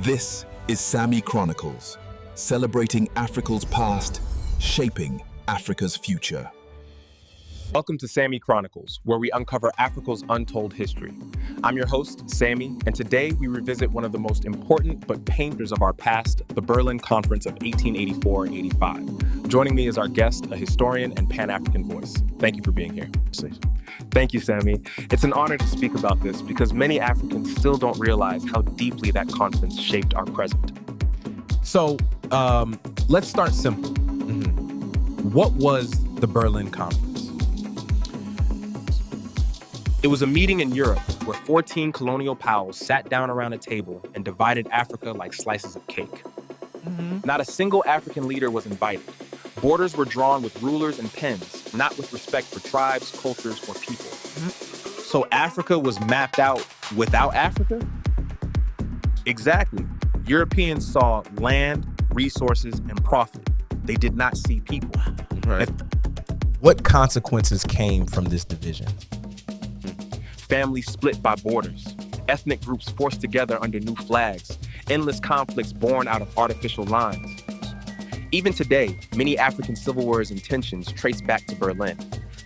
This is Sami Chronicles, celebrating Africa's past, shaping Africa's future. Welcome to Sami Chronicles, where we uncover Africa's untold history. I'm your host, Sami, and today we revisit one of the most important but painters of our past, the Berlin Conference of 1884-85. Joining me is our guest, a historian and Pan-African voice. Thank you for being here. Thank you, Sami. It's an honor to speak about this because many Africans still don't realize how deeply that conference shaped our present. So let's start simple. What was the Berlin Conference? It was a meeting in Europe where 14 colonial powers sat down around a table and divided Africa like slices of cake. Not a single African leader was invited. Borders were drawn with rulers and pens, not with respect for tribes, cultures, or people. So Africa was mapped out without Africa? Exactly. Europeans saw land, resources, and profit. They did not see people. Right. What consequences came from this division? Families split by borders, ethnic groups forced together under new flags, endless conflicts born out of artificial lines. Even today, many African civil wars and tensions trace back to Berlin.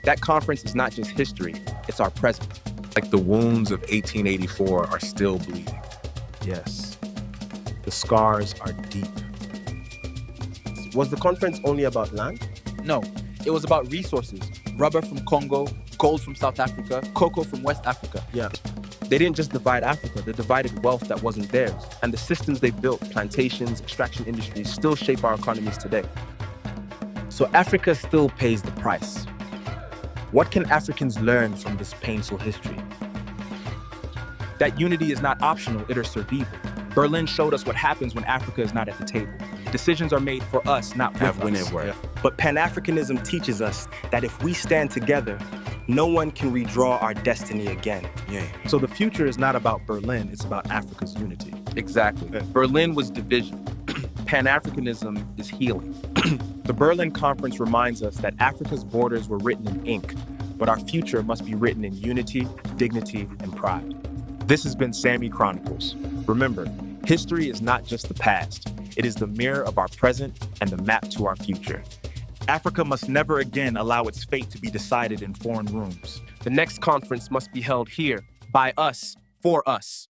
That conference is not just history, it's our present. Like the wounds of 1884 are still bleeding. Yes. The scars are deep. Was the conference only about land? No, it was about resources. Rubber from Congo, gold from South Africa, cocoa from West Africa. Yeah. They didn't just divide Africa, they divided wealth that wasn't theirs. And the systems they built, plantations, extraction industries, still shape our economies today. So Africa still pays the price. What can Africans learn from this painful history? That unity is not optional, it is survival. Berlin showed us what happens when Africa is not at the table. Decisions are made for us, not with us. But Pan-Africanism teaches us that if we stand together, no one can redraw our destiny again. So the future is not about Berlin, it's about Africa's unity. Exactly. Berlin was division. Pan-Africanism is healing. The Berlin Conference reminds us that Africa's borders were written in ink, but our future must be written in unity, dignity, and pride. This has been Sami Chronicles. Remember, history is not just the past. It is the mirror of our present and the map to our future. Africa must never again allow its fate to be decided in foreign rooms. The next conference must be held here, by us, for us.